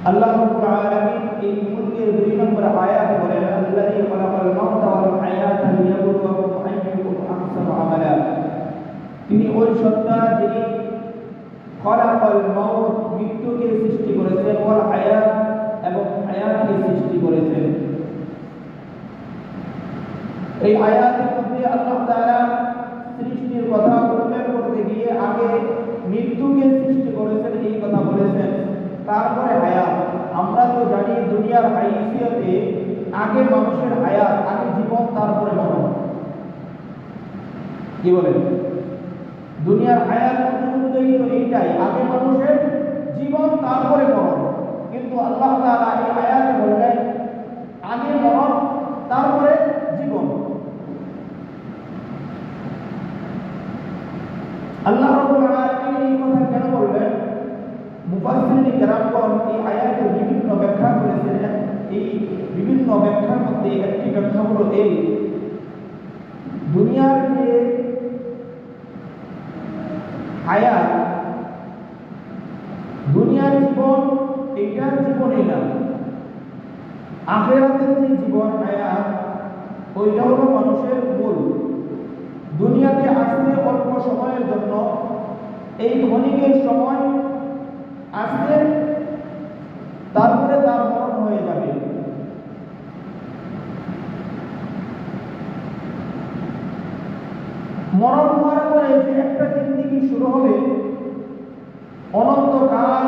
আল্লাহ রাব্বুল আলামিন এই মুলকের 2 নম্বর আয়াত বলেন আল্লাযী খালাকাল মাউতা ওয়াল হায়াতা লিয়াবলুয়াকুম আইয়ুকুম আহসানু আমালা। তিনি ওই সত্তা যিনি খালাকাল মাউত মৃত্যুকে সৃষ্টি করেছেন, ওয়াল হায়াত এবং হায়াতকে সৃষ্টি করেছেন। এই আয়াতের মধ্যে আল্লাহ তাআলা সৃষ্টির কথা উল্লেখ করতে গিয়ে আগে মৃত্যুকে সৃষ্টি করেছেন এই কথা বলেছেন, তারপরে হায়াত। আমরা তো জানি দুনিয়ার হাইসিয়তে আগে মানুষের হায়াত, আগে জীবন, তারপরে মরণ। কি বলেন? দুনিয়ার হায়াত অনুযায়ী তো এইটাই, আগে মানুষের জীবন তারপরে মরণ। কিন্তু আল্লাহ তাআলা এই আয়াতে বললেন আগে মরণ তারপরে জীবন। আল্লাহ রাব্বুল আলামিন এই কথা কেন বললেন? মুফাসসিরিন কেরামগণ এই আয়াতের বিভিন্ন ব্যাখ্যা করেছেন। এই বিভিন্ন ব্যাখ্যার মধ্যে একটি ব্যাখ্যা হলো এই, দুনিয়ার যে হায়াত, দুনিয়ার জীবন, এইটার জীবনই না, আখিরাতের যে জীবন হায়াত ওইটা হলো মানুষের মূল। দুনিয়াতে আসতে অল্প সময়ের জন্য, এই ক্ষণিকের সময় আসতে, তারপরে তার মরণ হয়ে যাবে। মরণ হওয়ার পরে যে একটা জিন্দেগি শুরু হবে, অনন্তকাল,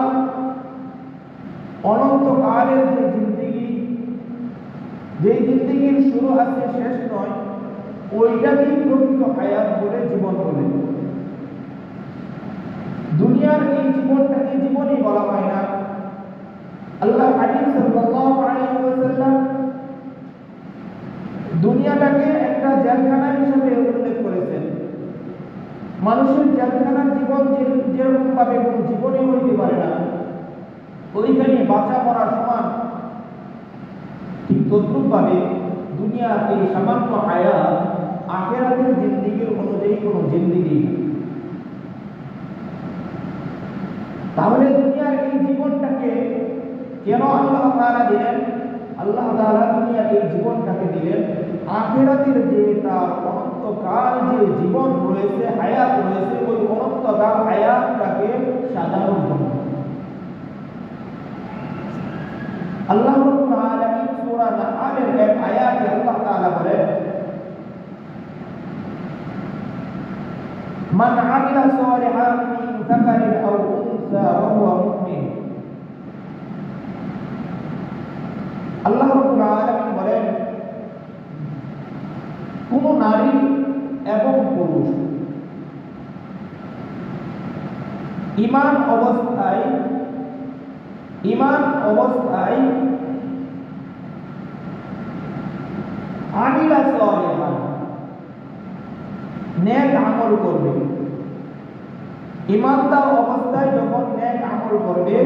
অনন্তকালের যে জিন্দেগি, যে জিন্দেগির শুরু আছে শেষ নয়, ওইটাকেই প্রকৃত হায়াত বলে, জীবন বলে। দুনিয়ার এই জীবনটাকে জীবনই বলা হয় না। আল্লাহ হাবিব সাল্লাল্লাহু আলাইহি ওয়াসাল্লাম দুনিয়াটাকে একটা জেলখানা হিসেবে উল্লেখ করেছেন। মানুষের জেলখানার জীবন যেরকম ভাবে কোনো জীবনই হইতে পারে না, ওইখানে বাঁচা মরা সমান, ঠিক তদ্রুপ ভাবে দুনিয়ার এই সামান্য হায়াত আখিরাতের জিন্দেগির অনুযায়ী কোনো জিন্দেগি। তাহলে দুনিয়ার এই জীবনটাকে কেন আল্লাহ তাআলা দিলেন? আল্লাহ তাআলা দুনিয়ার এই জীবনটাকে দিলেন আখিরাতের যে তার অনন্তকাল যে জীবন রয়েছে, হায়াত রয়েছে, ওই অনন্তকাল হায়াতটাকে সাজানোর জন্য। আল্লাহ রাব্বুল আলামিন সূরা নাহলের এক আয়াতে আল্লাহ তাআলা বলেন, মান আমিলা সালিহান মিন যাকারিন আও উনসা ওয়া হুয়া মুমিন। আল্লাহ রাব্বুল আলামিন বলেন, কোন নারী এবং পুরুষ ঈমান অবস্থায় আমিলা সালিহান, নেক আমল করবে। ঈমানদার অবস্থায় যখন নেক আমল করবে,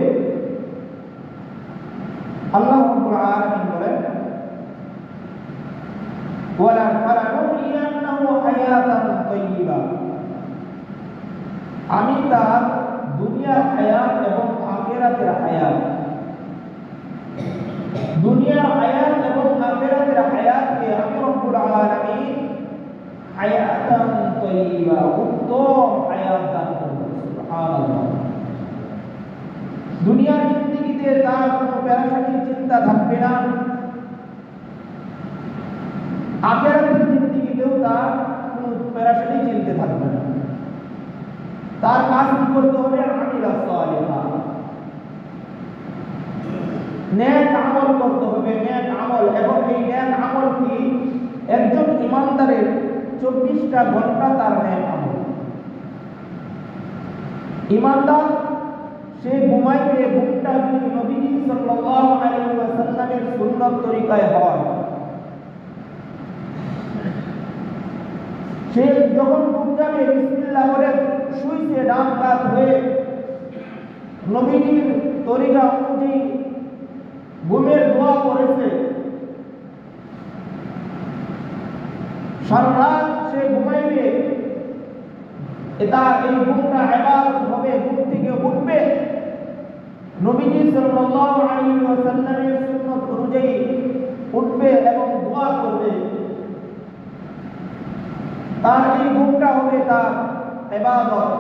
আল্লাহ রাব্বুল আলামিন বলেন, ওয়ালা ফালানুহিয়ান্নাহু হায়াতান তাইয়্যিবা, আমি তার দুনিয়ার হায়াত এবং আখিরাতের হায়াত, দুনিয়ার হায়াত এবং আখিরাতের হায়াতকে আমি রব্বুল আলামিন হায়াতান তাইয়্যিবা, উত্তম হায়াত দান করব। সুবহানাল্লাহ। দুনিয়ার জিন্দেগিতে তার কোনো পেরেশানির চিন্তা থাকবে না, আখিরাতের জিন্দেগিতেও তার কোনো পেরেশানি চিন্তা থাকবে না। তার কাজ কি করতে হবে? আমিলা সালিহা, নেক আমল করতে হবে, নেক আমল। এবং এই নেক আমল কি? একজন ঈমানদারের 24টা ঘন্টা তার নেক আমল। ঈমানদার সে ঘুমাইবে, ঘুমটা যদি নবীজি সাল্লাল্লাহু আলাইহি ওয়াসাল্লামের সুন্নাত তরিকায় হয়, সে যখন ঘুম যাবে বিসমিল্লাহ বলে শুইছে, ডান কাত হয়ে নবীজির তরিকা অনুযায়ী ঘুমের দোয়া করেছে, সারা রাত সে ঘুমাইবে, এই ঘুমটা ইবাদত হবে। ঘুম থেকে উঠবে, নবীজি সাল্লাল্লাহু সাল্লাল্লাহু আলাইহি ওয়াসাল্লামের সুন্নাত অনুযায়ী উঠবে এবং দোয়া করবে, তার এই গুণটা হবে তার ইবাদত।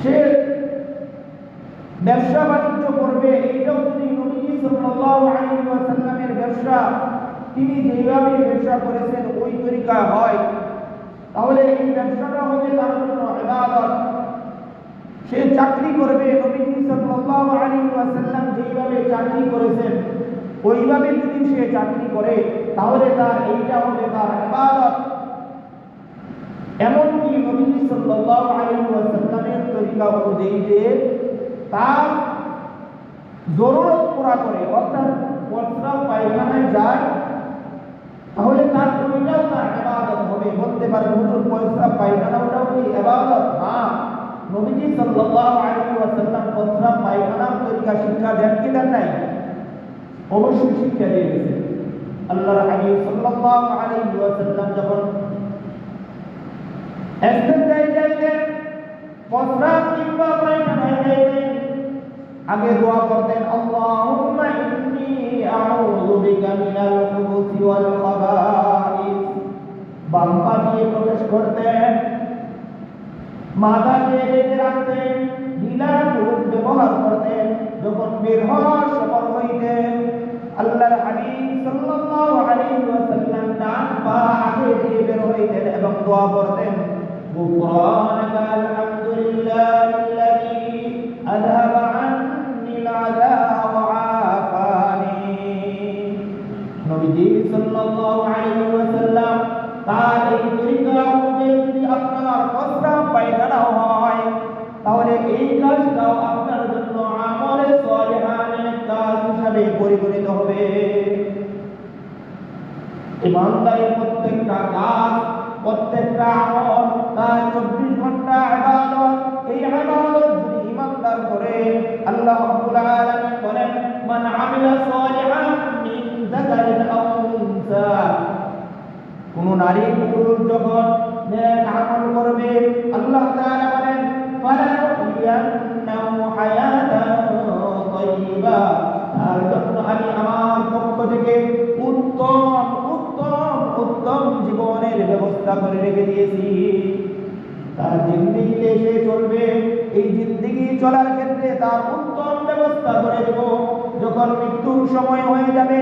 সে ব্যবসা বাণিজ্য করবে, এটাও যদি নবী সাল্লাল্লাহু আলাইহি ওয়াসাল্লামের ব্যবসা, তিনি যেভাবে ব্যবসা করেছেন ওই তরিকা হয়, তাহলে এই ব্যবসাটা হবে তার জন্য ইবাদত। সে চাকরি করবে, নবী সাল্লাল্লাহু আলাইহি ওয়াসাল্লাম যেভাবে চাকরি করেছেন ওইভাবে যদি সে চাকরি করে, তাহলে তার এইটা হবে তার ইবাদত। এমনকি নবী সাল্লাল্লাহু আলাইহি ওয়াসাল্লামের তরিকা অনুযায়ী যে তার জরুরত পুরা করে, অর্থাৎ প্রস্রাব পায়খানায় যায়, তাহলে তার ওইটাও তার ইবাদত হবে। বলতে পারে হুজুর প্রস্রাব পায়খানা ওটাও কি ইবাদত? হ্যাঁ, নবীজি সাল্লাল্লাহু আলাইহি ওয়াসাল্লাম প্রস্রাব পায়খানার তরিকা শিক্ষা দেন কি দেন নাই? অবশ্যই শিক্ষা দিয়ে গেছেন। আল্লাহর হাবিব সাল্লাল্লাহু আলাইহি ওয়াসাল্লাম যখন ইস্তেঞ্জায় যাইতেন, প্রস্রাব কিংবা পায়খানায় যাইতেন, আগে দোয়া করতেন, আল্লাহুম্মা ইন্নী আউযু বিকা মিনাল খুবুসি ওয়াল খাবাইস। বাম পা দিয়ে প্রবেশ করতেন, মাথা দিয়ে রেখে রাখতেন, ঢিলা মুখ ব্যবহার করতেন। যখন বের হওয়ার সময় হইতেন, আল্লাহর হাবিব সাল্লাল্লাহু আলাইহি ওয়াসাল্লাম ডান পা আগে দিয়ে বের হইতেন এবং দোয়া করতেন, গুফরানাকা আলহামদুলিল্লাহিল্লাযী আযহাবা আন্নিল আযা ওয়া আফানি। নবীজি সাল্লাল্লাহু আলাইহি ওয়াসাল্লাম তার এই তরিকা অনুযায়ী যদি আপনার প্রস্রাব পায়খানা হয়, তাহলে এই কাজটাও আপনার জন্য আমলে সালিহানের কাজ হিসাবে পরিগণিত হবে। ইমানদারের প্রত্যেকটা কাজ, প্রত্যেকটা আমল তার 24 ঘন্টা ইবাদত। এই ইবাদত যদি ইমানদার করে, আল্লাহ রাব্বুল আলামিন বলেন, মান আমিলা সালিহান মিন যাকারিন আও উনসা, কোন নারী পুরুষ যখন নেক আমল করবে, আল্লাহ তাআলা বলেন, ফালানুহইয়ান্নাহু হায়াতান তাইয়্যিবা, তার জন্য আমি আমার পক্ষ থেকে উত্তম উত্তম উত্তম জীবনের ব্যবস্থা করে রেখে দিয়েছি। তার জিন্দেগিতে সে চলবে, এই জিন্দেগি চলার ক্ষেত্রে তার উত্তম ব্যবস্থা করে দেব। যখন মৃত্যুর সময় হয়ে যাবে,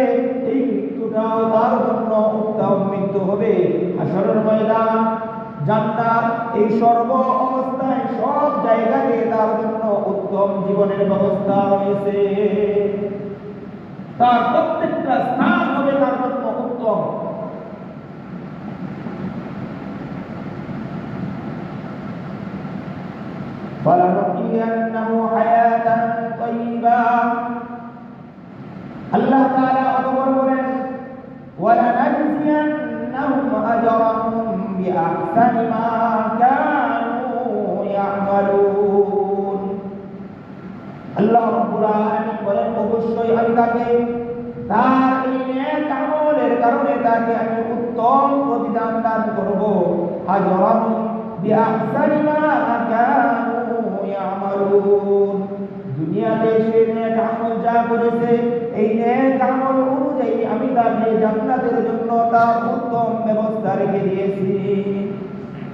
এই মৃত্যুটাও তার জন্য উত্তম মৃত্যু হবে। হাসরের ময়দান, জান্নাত, এই সর্ব অবস্থায় সব জায়গাতে তার জন্য উত্তম জীবনের ব্যবস্থা রয়েছে। তার প্রত্যেকটা স্থান হবে তার জন্য উত্তম। فَلَنُحْيِيَنَّهُ حَيَاةً طَيِّبَةً। আল্লাহ তাআলা অতঃপর বলেন, وَلَنَجْزِيَنَّهُمْ أَجْرَهُمْ بِأَحْسَنِ مَا كَانُوا يَعْمَلُونَ। আল্লাহ রাব্বুল আলামিন বলেন, অবশ্যই আমি তাকে তার এই নেক আমলের কারণে তাকে আমি উত্তম প্রতিদান দান করব। আজরাহুম বিআহসানি মা কানু ইয়ামালুন। দুনিয়াতে সে নেক আমল যা করেছে, এই নেক আমল অনুযায়ী আমি তাকে জান্নাতের জন্য তার উত্তম ব্যবস্থা রেখে দিয়েছি।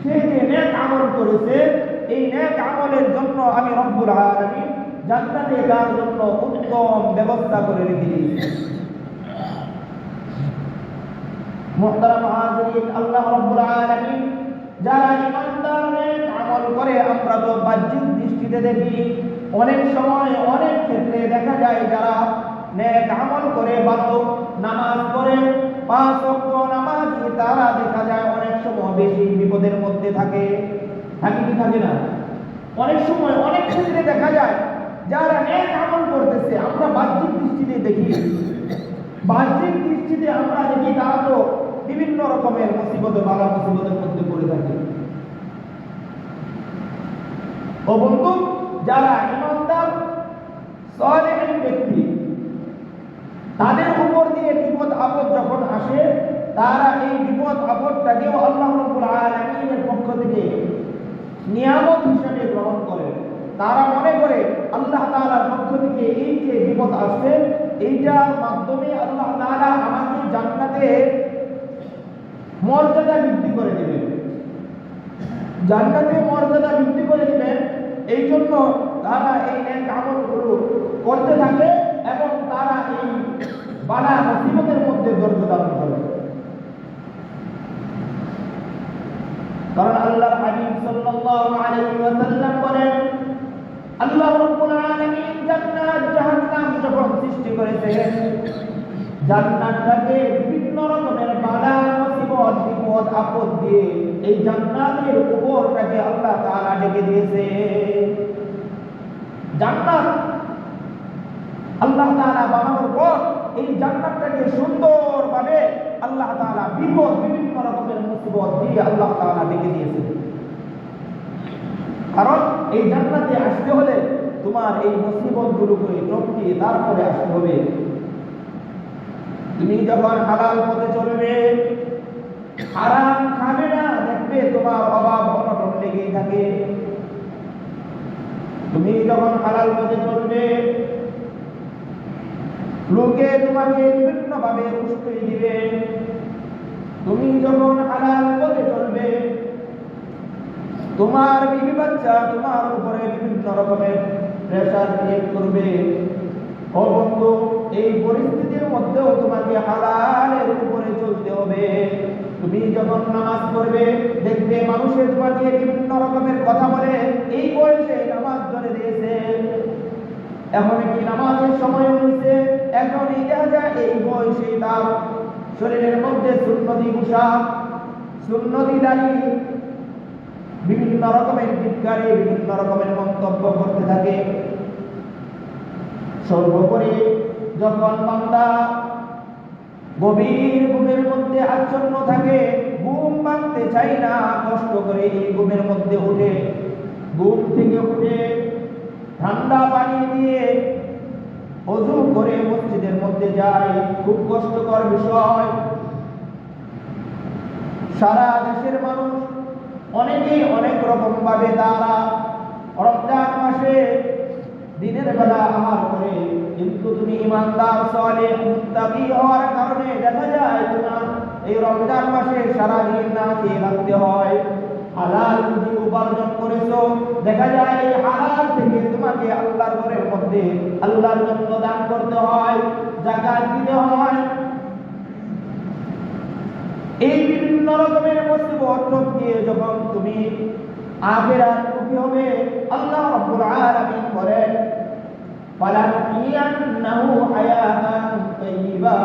সে যে নেক আমল করেছে, এই নেক আমলের জন্য আমি রব্বুল আলামিন জান্নাতে তার জন্য উত্তম ব্যবস্থা করে রেখে দিয়েছি। মুহতারাম হাজিরিন, আল্লাহ রাব্বুল আলামিন যারা ইমানদার নেক আমল করে, আমরা তো বাহ্যিক দৃষ্টিতে দেখি, অনেক সময় অনেক ক্ষেত্রে দেখা যায় যারা নেক আমল করে, ভালো নামাজ পড়ে, 5 ওয়াক্ত নামাজ, তারা দেখা যায় অনেক সময় বেশি বিপদের মধ্যে থাকে। থাকে কি থাকে না? অনেক সময় অনেক ক্ষেত্রে দেখা যায় যারা নেক আমল করতেছে, আমরা বাহ্যিক দৃষ্টিতে দেখি, বাহ্যিক দৃষ্টিতে আমরা দেখি তারা তো বিভিন্ন রকমের মুসিবতে, বালা মুসিবতের মধ্যে পড়ে থাকে। ও বন্ধু, যারা ইমানদার সালেহ ব্যক্তি, তাদের উপর দিয়ে বিপদ আপদ যখন আসে, তারা এই বিপদ আপদটাকেও আল্লাহ রাব্বুল আলামিনের পক্ষ থেকে নিয়ামত হিসেবে গ্রহণ করে। তারা মনে করে আল্লাহ তাআলার পক্ষ থেকে এই যে বিপদ আসছে, এইটার মাধ্যমে আল্লাহ তাআলা আমাকে জান্নাতে মর্যাদা বৃদ্ধি করে দিবেন, জান্নাতে মর্যাদা বৃদ্ধি করে দিবেন। এই জন্য তারা এই নেক আমলগুলো করতে থাকে এবং তারা এই বালা মুসিবতের মধ্যে ধৈর্য ধারণ করে। কারণ আল্লাহর হাবিব সাল্লাল্লাহু আলাইহি ওয়াসাল্লাম বলেন, আল্লাহ রাব্বুল আলামিন জান্নাত জাহান্নাম যখন সৃষ্টি করেছেন, জান্নাতটাকে বিভিন্ন রকমের বালা মুসিবত বিপদ আপদ দিয়ে এই জান্নাতের উপরটাকে আল্লাহ তাআলা ঢেকে দিয়েছে। জান্নাত আল্লাহ তাআলা বানানোর পর এই জান্নাতটাকে সুন্দরভাবে আল্লাহ তাআলা বিপদ বিভিন্ন রকমের মুসিবত দিয়ে আল্লাহ তাআলা ঢেকে দিয়েছে। কারণ এই জান্নাতে আসতে হলে তোমার এই মুসিবতগুলোকে টপকিয়ে তারপরে আসতে হবে। তুমি যখন হালাল পথে চলবে, হারাম খাবে না, দেখবে তোমার অভাব অনটন লেগেই থাকে। তুমি যখন হালাল পথে চলবে, লোকে তোমাকে বিভিন্ন ভাবে উস্কাই দিবে। তুমি যখন হালাল পথে চলবে, তোমার বিবি বাচ্চা তোমার উপরে বিভিন্ন রকমের প্রেসার ক্রিয়েট করবে। ও বন্ধু, এই পরিস্থিতির মধ্যেও তোমাকে হালালের উপরে চলতে হবে। তুমি যখন নামাজ পড়বে, দেখবে মানুষে তোমাকে বিভিন্ন রকমের কথা বলে, এই বয়সে নামাজ ধরে দিয়েছে, এখন কি নামাজের সময় হয়েছে, এখনই দেখা যায় এই বয়সে তার শরীরের মধ্যে সুন্নতি পোশাক, সুন্নতি দাড়ি, বিভিন্ন রকমের চিৎকারে বিভিন্ন রকমের মন্তব্য করতে থাকে। সর্বোপরি যখন বান্দা গভীর ঘুমের মধ্যে আচ্ছন্ন থাকে, ঘুম ভাঙতে চাই না, কষ্ট করে এই ঘুমের মধ্যে উঠে, ঘুম থেকে উঠে ঠান্ডা পানি দিয়ে ওযু করে মসজিদের মধ্যে যায়, খুব কষ্টকর বিষয়। সারা দেশের মানুষ অনেকেই অনেক রকম ভাবে তারা রমজান মাসে দিনের বেলা আহার করে, কিন্তু তুমি ইমানদার সালেহ মুত্তাকি হওয়ার কারণে দেখা যায় তোমার এই রমজান মাসে সারা দিন না খেয়ে থাকতে হয়। হালাল রুজি উপার্জন করেছো, দেখা যায় এই হালাল থেকে তোমাকে আল্লাহর ঘরের মধ্যে আল্লাহর জন্য দান করতে হয়, যাকাত দিতে হয়। এই বিভিন্ন রকমের মুসিবত টপকিয়ে যখন তুমি আখিরাত মুখী হবে, আল্লাহ রাব্বুল আলামিন বলেন, ফালাকিয়ান্নাহু হায়াতান তাইয়্যিবা।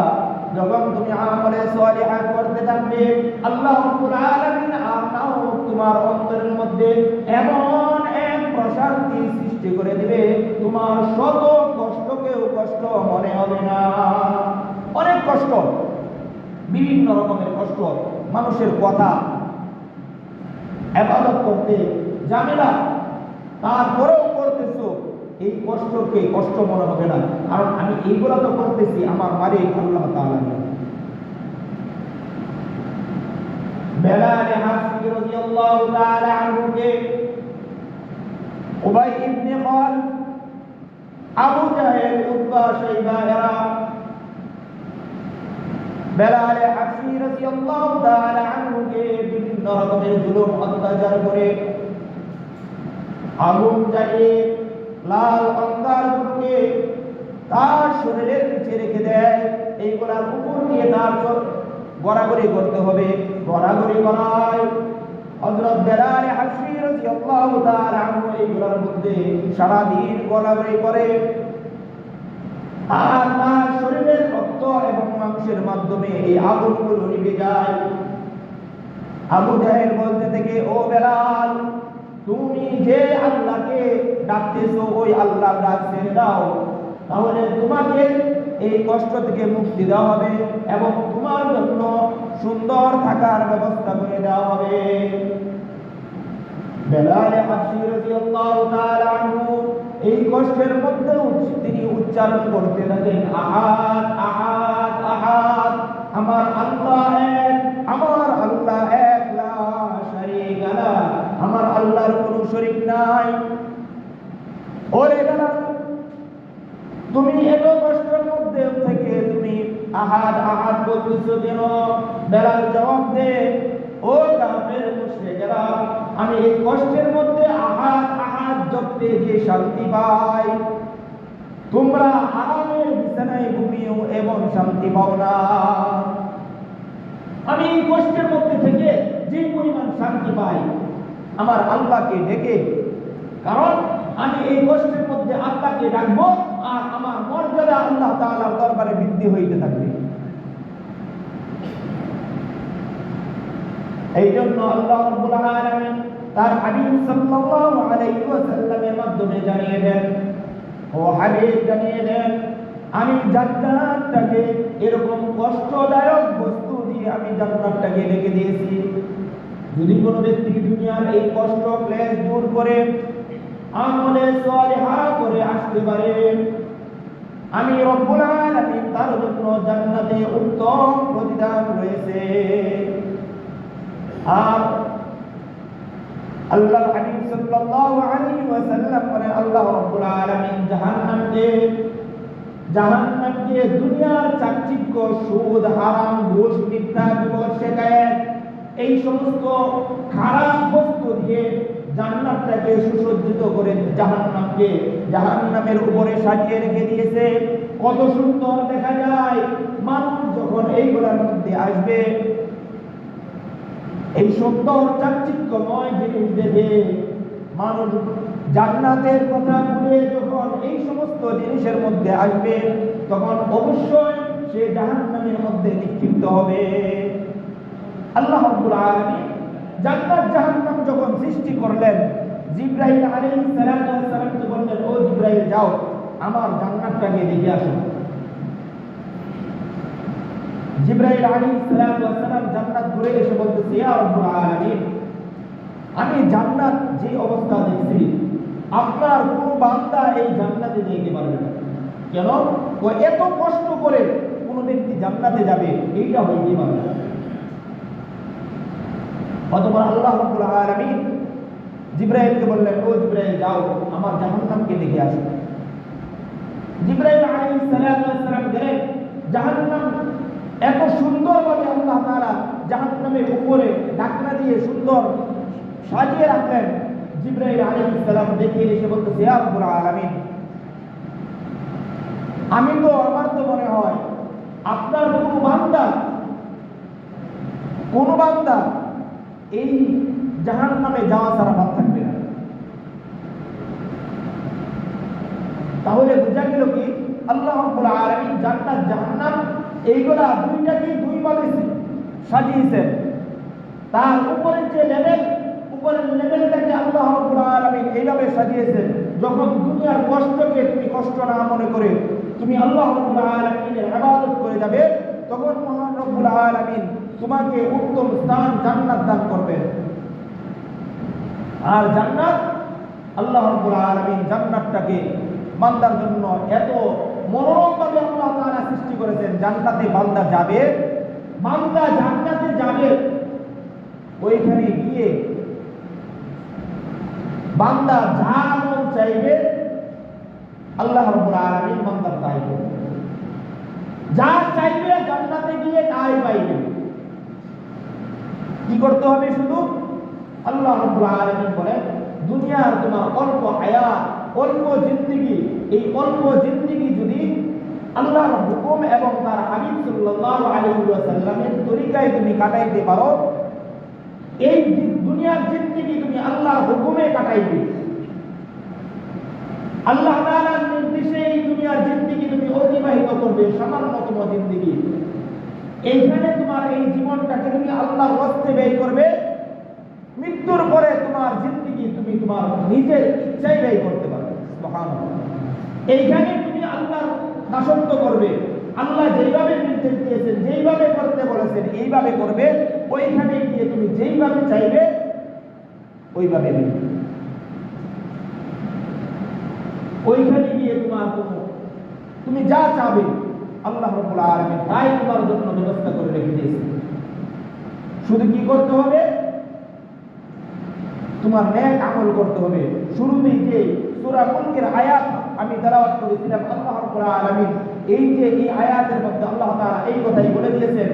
যখন তুমি আমলে সালিহাত করতে থাকবে, আল্লাহ রাব্বুল আলামিন আপনাও তোমার অন্তরের মধ্যে এমন এক প্রশান্তি সৃষ্টি করে দিবে, তোমার শত কষ্টকেও কষ্ট মনে হবে না। অনেক কষ্ট, বিভিন্ন রকমের কষ্ট, মানুষের কথা, ইবাদত করতে ঝামেলা, তারপরেও করতেছো, এই কষ্টকে কষ্ট মনে হবে না, কারণ আমি এইগুলো তো করতেছি আমার মালিক আল্লাহ তাআলা। বেলাল হাফসি রাদিয়াল্লাহু তাআলা আনহু কে উবাই ইবনে খালদ, আবু জাহেল, উতবা, শাইবা এরা বেলাল হাফসি রাদিয়াল্লাহু তাআলা আনহু কে বিভিন্ন রকমের জুলুম অত্যাচার করে আগুন জ্বালিয়ে লাল অঙ্গারগুলোকে তার শরীরের নিচে রেখে দেয়। এইগুলার উপর দিয়ে তার গড়াগড়ি করতে হবে, গড়াগড়ি করায় হযরত বেলাল হাফসি রাদিয়াল্লাহু তাআলা আনহু এইগুলার মধ্যে সারাদিন গড়াগড়ি করে, আর তার শরীরের রক্ত এবং মাংসের মাধ্যমে এই আগুনগুলো নিভে যায়। আবু জাহেল বলতে থেকে, ও বেলাল, তুমি যে আল্লাহকে ডাকতেছো ওই আল্লাহর ডাক ছেড়ে দাও, তাহলে তোমাকে এই কষ্ট থেকে মুক্তি দেওয়া হবে এবং তোমার জন্য সুন্দর থাকার ব্যবস্থা করে দেওয়া হবে। বেলাল হাফসি রাদিয়াল্লাহু তাআলা আনহু এই কষ্টের মধ্যেও তিনি উচ্চারণ করতে থাকেন, আহাদ আহাদ আহাদ, আমার আল্লাহ এক, আমার আল্লাহ এক, লা শারীকা লাহ, আমার আল্লাহর কোনো শরীক নাই। ওরে বেলাল, তুমি এত কষ্টের মধ্যে থেকে তুমি আহাদ আহাদ বলতেছো কেন? বেলাল জবাব দে, ও কাফের মুশরিকেরা, আমি এই কষ্টের মধ্যে আহাদ আহাদ জপতে যে শান্তি পাই, তোমরা আরামের বিছানায় ঘুমিয়েও এবং শান্তি পাও না। আমি এই কষ্টের মধ্যে থেকে যে পরিমাণ শান্তি পাই আমার আল্লাহকে ডেকে, কারণ আমি এই কষ্টের মধ্যে আল্লাহকে ডাকবো আর আমার মর্যাদা আল্লাহ তাআলার দরবারে বৃদ্ধি হইতে থাকবে। এই জন্য আল্লাহ রাব্বুল আলামিন তার হাবিব সাল্লাল্লাহু আলাইহি ওয়াসাল্লামের মাধ্যমে জানিয়ে দেন, ও হাবিব জানিয়ে দেন, আমি জান্নাতটাকে এরকম কষ্টদায়ক বস্তু দিয়ে আমি জান্নাতটাকে রেখে দিয়েছি। যদি কোনো ব্যক্তি দুনিয়ার এই কষ্ট ক্লেশ দূর করে আমলে সালিহা করে আসতে পারে, আমি রব্বুল আলামিন তার জন্য জান্নাতে উত্তম প্রতিদান রয়েছে। আর আল্লাহ হাবিব সাল্লাল্লাহু আলাইহি ওয়াসাল্লাম বলেন, আল্লাহ রাব্বুল আলামিন জাহান্নামকে দুনিয়ার চাকচিক্য, সুদ, হারাম, ঘুষ, মিথ্যা, বিপদ, শিকায়েত, এই সমস্ত খারাপ বস্তু দিয়ে জান্নাতটাকে সুসজ্জিত করে জাহান্নামের উপরে সাজিয়ে রেখে দিয়েছে। কত সুন্দর দেখা যায়। মানুষ যখন এইগুলোর মধ্যে আসবে, এই সুন্দর চাকচিক্যময় জিনিস দেখে মানুষ জান্নাতের কথা ভুলে যখন এই সমস্ত জিনিসের মধ্যে আসবে, তখন অবশ্যই সে জাহান্নামের মধ্যে নিক্ষিপ্ত হবে। আল্লাহ রাব্বুল আলামিন জান্নাত জাহান্নাম যখন সৃষ্টি করলেন, জিবরাইল আলাইহিস সালামকে বললেন, ও জিবরাইল, যাও আমার জান্নাতটাকে দেখে আসো। জিবরাইল আলাইহিস সালাম জান্নাত ঘুরে এসে বলতেছে, ইয়া রাব্বুল আলামিন, আমি জান্নাত যে অবস্থা দেখছি, আপনার কোন বান্দা এই জান্নাতে যেতে পারবে না। কেন? ও এত কষ্ট করে কোন ব্যক্তি জান্নাতে যাবে, এইটা হইতে পারে না। অতঃপর আল্লাহ রাব্বুল আলামিন জিবরাইলকে বললেন, ও জিবরাইল, যাও আমার জাহান্নামকে দেখে আসো। জিবরাইল আলাইহিস সালাম গেলেন। জাহান্নাম এত সুন্দরভাবে আল্লাহ তাআলা জাহান্নামের উপরে ঢাকনা দিয়ে সুন্দর সাজিয়ে রাখলেন। জিবরাইল আলাইহিস সালাম দেখে এসে বলতেছে, ইয়া রাব্বুল আলামিন, আমার তো মনে হয় আপনার কোন বান্দা এই জাহান্নামে যাওয়া ছাড়া বাদ থাকবে না। তাহলে বোঝা গেল কি আল্লাহ রাব্বুল আলামিন জান্নাত জাহান্নাম এইগুলা দুইটাকে দুই ভাবে সাজিয়েছেন। তার উপরের যে উপরের লেভেলটাকে আল্লাহ রাব্বুল আলামিন এইভাবে সাজিয়েছেন, যখন দুনিয়ার কষ্টকে তুমি কষ্ট না মনে করে তুমি আল্লাহ রাব্বুল আলামিনের ইবাদত করে যাবে, তখন মহান রব্বুল আলামিন তোমাকে উত্তম স্থান জান্নাত দান করবেন। আর জান্নাত, আল্লাহ রাব্বুল আলামিন জান্নাতটাকে বান্দার জন্য এত মনোরমভাবে আল্লাহ তাআলা সৃষ্টি করেছেন। জান্নাতে বান্দা জান্নাতে যাবে, ওইখানে গিয়ে বান্দা যা মন চাইবে আল্লাহ রাব্বুল আলামিন বান্দার তাই করবে। যা চাইবে জান্নাতে গিয়ে তাই পাইবে। কি করতে হবে? শুধু আল্লাহ রাব্বুল আলামিন বলেন, দুনিয়ার তোমার অল্প হায়াত, অল্প জিন্দেগি, এই অল্প জিন্দেগি যদি আল্লাহর হুকুম এবং তার হাবিব সাল্লাল্লাহু আলাইহি ওয়াসাল্লামের তরিকায় তুমি কাটাইতে পারো, এই দুনিয়ার জিন্দেগি তুমি আল্লাহর হুকুমে কাটাইবে। আল্লাহ তাআলার নির্দেশে এই দুনিয়ার জিন্দেগি তুমি অতিবাহিত করবে, সামান্যতম জিন্দেগি। এইখানে তোমার এই জীবনটাকে তুমি আল্লাহর রাস্তায় ব্যয় করবে। মৃত্যুর পরে তোমার জিন্দেগি তুমি তোমার নিজের ইচ্ছায় ব্যয় করতে পারবে। সুবহানাল্লাহ। এইখানে তুমি আল্লাহর দাসত্ব করবে। আল্লাহ যেইভাবে নির্দেশ দিয়েছেন, যেইভাবে করতে বলেছেন, এইভাবে করবে। ওইখানে গিয়ে তুমি যেইভাবে চাইবে ওইভাবে দিবে। ওইখানে গিয়ে তুমি যা চাবে আল্লাহ রাব্বুল আলামিন তাই তোমার জন্য ব্যবস্থা করে রেখে দিয়েছেন। শুধু কি করতে হবে? তোমার নেক আমল করতে হবে। শুরুতেই যে সূরা মুলকের আয়াত আমি তেলাওয়াত করেছিলাম, আল্লাহ রাব্বুল আলামিন এই যে এই আয়াতের মধ্যে আল্লাহ তাআলা এই কথাই বলে দিয়েছেন,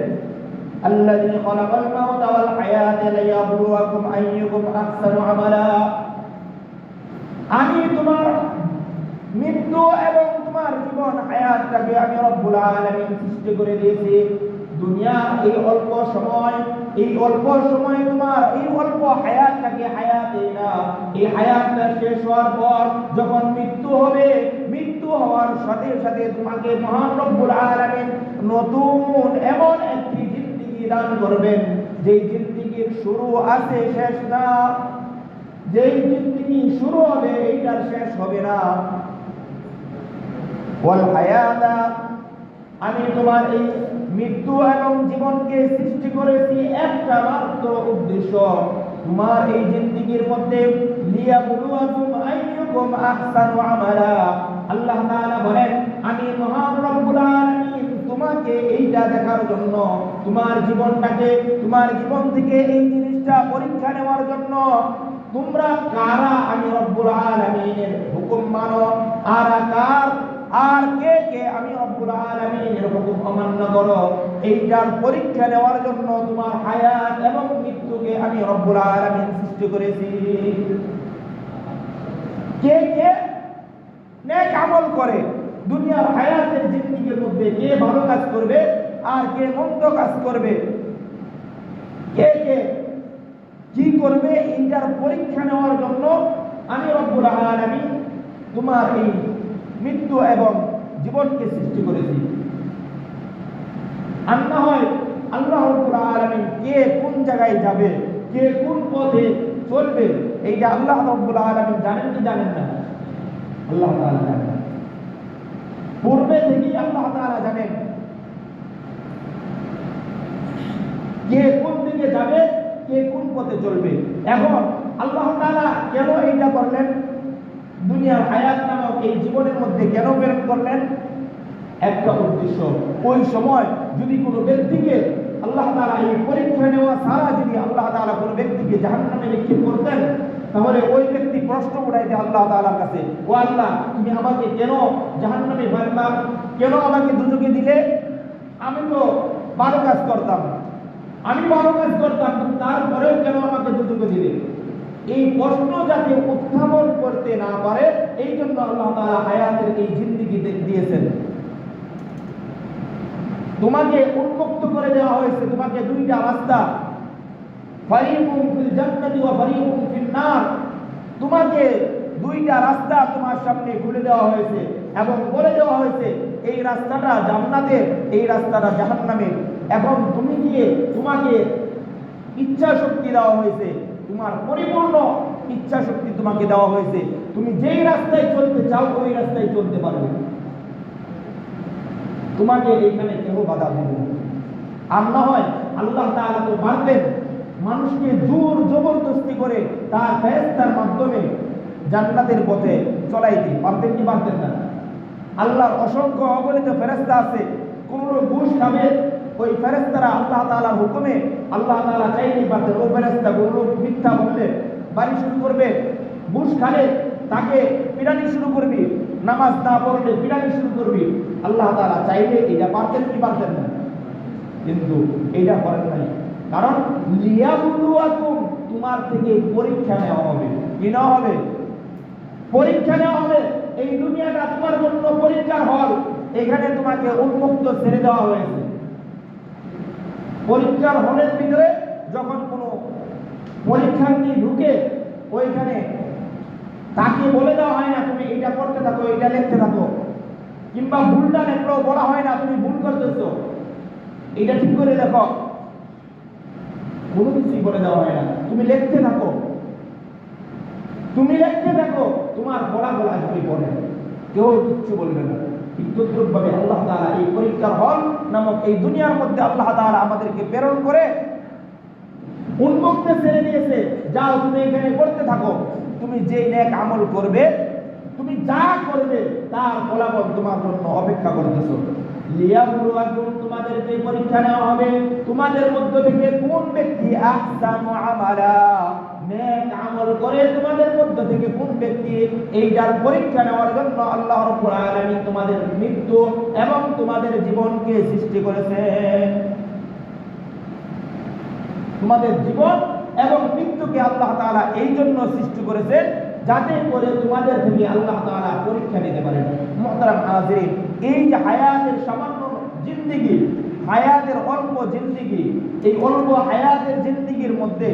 আল্লাযী খালাকাল মাউতা ওয়াল হায়াতা লিয়াবলুয়াকুম আইয়ুকুম আহসানু আমালা। আমি তোমার মৃত্যু এবং তোমার জীবন হায়াতটাকে আমি রব্বুল আলামিন সৃষ্টি করে দিয়েছি। দুনিয়ার এই অল্প সময় তোমার এই অল্প হায়াতটাকে হায়াতে না, এই হায়াতটা শেষ হওয়ার পর যখন মৃত্যু হবে, মৃত্যু হওয়ার সাথে সাথে তোমাকে মহান রব্বুল আলামিন নতুন এমন একটি জিন্দেগি দান করবেন, যেই জিন্দেগির শুরু আছে শেষ না, যেই জিন্দেগি শুরু হবে এইটার শেষ হবে না। ওয়াল হায়াতা, আমি তোমার এই মৃত্যু এবং জীবনকে সৃষ্টি করেছি একটা মাত্র উদ্দেশ্য, তোমার এই জিন্দেগির মধ্যে লিয়াবলুয়াকুম আইয়ুকুম আহসানু আমালা। আল্লাহ তাআলা বলেন, আমি মহান রব্বুল আলামিন তোমাকে এইটা দেখার জন্য, তোমার জীবনটাকে, তোমার জীবন থেকে এই জিনিসটা পরীক্ষা নেওয়ার জন্য, তোমরা কারা আমি রব্বুল আলামিনের হুকুম মানো আর কে কে আমি রব্বুল আলামিনের হুকুম অমান্য করো, এইটার পরীক্ষা নেওয়ার জন্য তোমার হায়াত এবং মৃত্যুকে আমি রব্বুল আলামিন সৃষ্টি করেছি। কে কে নেক আমল করে, দুনিয়ার হায়াতের জিন্দেগির মধ্যে কে ভালো কাজ করবে আর কে মন্দ কাজ করবে, কে কে কি করবে, এইটার পরীক্ষা নেওয়ার জন্য আমি রব্বুল আলামিন তোমার এই মৃত্যু এবং জীবনকে সৃষ্টি করেছি। আর না হয় আল্লাহ রাব্বুল আলামিন কে কোন জায়গায় যাবে, কে কোন পথে চলবে, এইটা আল্লাহ রাব্বুল আলামিন জানেন কি জানেন না? আল্লাহ তাআলা জানেন, পূর্বে থেকেই আল্লাহ তাআলা জানেন কে কোন দিকে যাবে, কে কোন পথে চলবে। এখন আল্লাহ তাআলা কেন এইটা করলেন, দুনিয়ার হায়াত নামক এই জীবনের মধ্যে কেন প্রেরণ করলেন? একটা উদ্দেশ্য। ওই সময় যদি কোনো ব্যক্তিকে আল্লাহ তাআলা এই পরীক্ষা নেওয়া ছাড়া যদি আল্লাহ তাআলা কোনো ব্যক্তিকে জাহান্নামে নিক্ষেপ করতেন, তাহলে ওই ব্যক্তি প্রশ্ন উঠাইতে আল্লাহ তাআলার কাছে, ও আল্লাহ, তুমি আমাকে কেন জাহান্নামে ফেললা, কেন আমাকে দুজকে দিলে? আমি তো ভালো কাজ করতাম, তারপরেও কেন আমাকে দুজকে দিলে? এই প্রশ্ন যাতে উত্থাপন করতে না পারে, এই জন্য আল্লাহ তাআলা হায়াতের এই জিন্দেগি দিয়েছেন। তোমাকে উন্মুক্ত করে দেওয়া হয়েছে, তোমাকে দুইটা রাস্তা, ফারিকুম ফিল জান্নাতি ওয়া ফারিকুম ফিন নার, তোমাকে দুইটা রাস্তা তোমার সামনে খুলে দেওয়া হয়েছে এবং বলে দেওয়া হয়েছে এই রাস্তাটা জান্নাতের, এই রাস্তাটা জাহান্নামের। এখন তুমি গিয়ে, তোমাকে ইচ্ছা শক্তি দেওয়া হয়েছে, তোমার পরিপূর্ণ ইচ্ছা শক্তি তোমাকে দেওয়া হয়েছে, তুমি যেই রাস্তায় চলতে চাও ওই রাস্তায় চলতে পারবে, তোমাকে এইখানে কেউ বাধা দেবে না। আর না হয় আল্লাহ তাআলা তো পারতেন মানুষকে জোর জবরদস্তি করে তার ফেরেশতার মাধ্যমে জান্নাতের পথে চলাইতে, পারতেন কি পারতেন না? আল্লাহর অসংখ্য অগণিত ফেরেশতা আছে, কোন ঘুষ খাবে, ওই ফেরেশতারা আল্লাহ তাআলার হুকুমে আল্লাহ তাআলা চাইলেই পারতেন ওই ফেরেশতা কোন মিথ্যা বললে বাড়ি শুরু করবে, ঘুষ খালে তাকে পিটানি শুরু করবি, নামাজ না পড়লে পিটানি শুরু করবি। আল্লাহ তাআলা চাইলে এটা পারতেন কি পারতেন না? কিন্তু এটা করেন নাই, কারণ লিয়াবলুয়াকুম, তোমার থেকে পরীক্ষা নেওয়া হবে। কি নেওয়া হবে? পরীক্ষা নেওয়া হবে। এই দুনিয়াটা তোমার জন্য পরীক্ষার হল, এখানে তোমাকে উন্মুক্ত ছেড়ে দেওয়া হয়েছে। পরীক্ষার হলের ভিতরে যখন কোনো পরীক্ষার্থী ঢুকে, ওইখানে তাকে বলে দেওয়া হয় না তুমি এটা করতে থাকো, এটা লিখতে থাকো, কিংবা ভুলটা লেখলেও বলা হয় না তুমি ভুল করতেছো, এটা ঠিক করে দেখো, কোনো কিছুই বলে দেওয়া হয় না। তুমি লিখতে থাকো, তোমার ফলাফল আসবে পরে, কেউ কিচ্ছু বলবে না। ভাবে আল্লাহ তাআলা এই পরীক্ষার হল নামক এই দুনিয়ার মধ্যে আল্লাহ তাআলা আমাদেরকে প্রেরণ করে উন্মুক্ত ছেড়ে দিয়েছে, যাও তুমি এখানে করতে থাকো, তুমি যে নেক আমল করবে, তুমি যা করবে তার ফলাফল তোমার জন্য অপেক্ষা করতেছ। লিয়াবলুয়াকুম, তোমাদেরকে পরীক্ষা নেওয়া হবে, তোমাদের মধ্য থেকে কোন ব্যক্তি আহসানু আমালা, নেক আমল করে তোমাদের মধ্য থেকে কোন ব্যক্তি এইটার পরীক্ষা নেওয়ার জন্য আল্লাহ রাব্বুল আলামিন তোমাদের মৃত্যু এবং তোমাদের জীবনকে সৃষ্টি করেছেন। তোমাদের জীবন এবং মৃত্যুকে আল্লাহ তাআলা এই জন্য সৃষ্টি করেছেন যাতে করে তোমাদের থেকে আল্লাহ তাআলা পরীক্ষা নিতে পারেন। মুহতারাম হাজিরিন, এই যে হায়াতের সামান্য জিন্দেগি, হায়াতের অল্প জিন্দেগি, এই অল্প হায়াতের জিন্দেগির মধ্যে,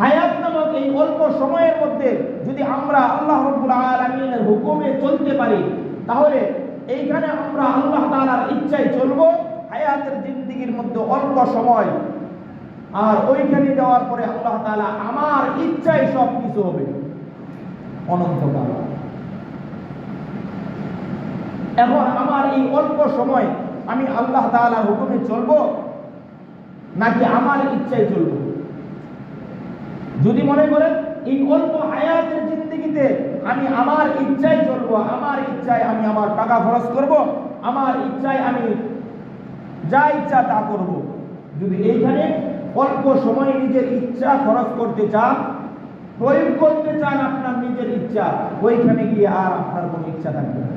হায়াত নামক এই অল্প সময়ের মধ্যে যদি আমরা আল্লাহ রাব্বুল আলামিনের হুকুমে চলতে পারি, তাহলে এইখানে আমরা আল্লাহ তাআলার ইচ্ছায় চলবো। হায়াতের জিন্দেগির মধ্যে অল্প সময়, আর ওইখানে যাওয়ার পরে আল্লাহ তাআলা আমার ইচ্ছায় সব কিছু হবে অনন্তকাল। এখন আমার এই অল্প সময় আমি আল্লাহ তাআলার হুকুমে চলবো নাকি আমার ইচ্ছায় চলবো? যদি মনে করেন এই অল্প হায়াতের জিন্দেগিতে আমি আমার ইচ্ছায় চলবো, আমার ইচ্ছায় আমি আমার টাকা খরচ করব, আমার ইচ্ছায় আমি যা ইচ্ছা তা করব, যদি এইখানে অল্প সময় নিজের ইচ্ছা খরচ করতে চান, প্রয়োগ করতে চান আপনার নিজের ইচ্ছা, ওইখানে গিয়ে আর আপনার কোনো ইচ্ছা থাকবে না।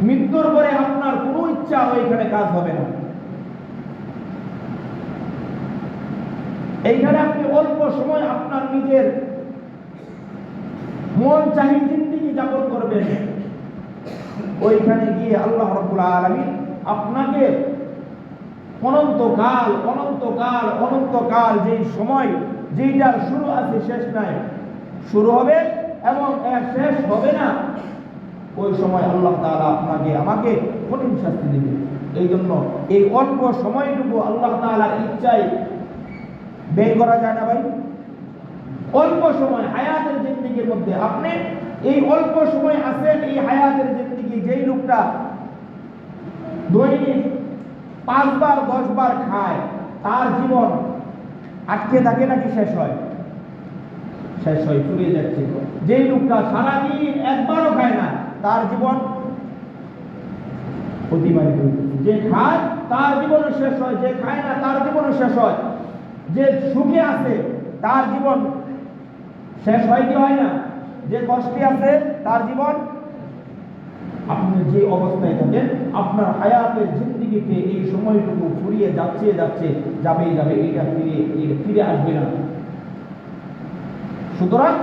মৃত্যুর পরে আপনার কোনো ইচ্ছা ওইখানে কাজ হবে না। এইখানে আপনি অল্প সময় আপনার নিজের মন চাহি জিন্দেগি যাপন করবেন, ওইখানে গিয়ে আল্লাহ রাব্বুল আলামিন আপনাকে অনন্তকাল অনন্তকাল অনন্তকাল যেই সময়, যেইটার শুরু আছে শেষ নাই, শুরু হবে এবং শেষ হবে না, ওই সময় আল্লাহ তাআলা আপনাকে আমাকে কঠিন শাস্তি দিবে। এই জন্য এই অল্প সময়টুকু আল্লাহ তাআলার ইচ্ছায় ব্যয় করা যায় না ভাই। অল্প সময় হায়াতের জিন্দেগির মধ্যে আপনি এই অল্প সময় আছেন, এই হায়াতের জিন্দেগি, যেই লোকটা দৈনিক 5 বার 10 বার খায়, তার জীবন আটকে থাকে নাকি শেষ হয়? শেষ হয়, ফুরিয়ে যাচ্ছে। যেই লোকটা সারাদিন একবারও খায় না, তার জীবন অতিবাহিত হচ্ছে। যে খায় তার জীবনও শেষ হয়, যে খায় না তার জীবনও শেষ হয়। যে সুখে আছে তার জীবন শেষ হয় কি হয় না? যে কষ্টে আছে তার জীবন, আপনি যে অবস্থায় থাকেন আপনার হায়াতের জিন্দেগিতে এই সময়টুকু ফুরিয়ে যাচ্ছে যাচ্ছে, যাবেই যাবে, এটা ফিরে আসবে না। সুতরাং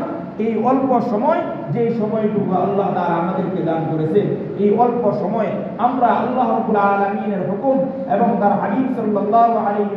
এই অল্প সময়, যে সময়টুকু আল্লাহ তাআলা আমাদেরকে দান করেছে, এই অল্প সময় আমরা আল্লাহ রাব্বুল আলামিনের হুকুম এবং তার হাবিব সাল্লাল্লাহু আলাইহি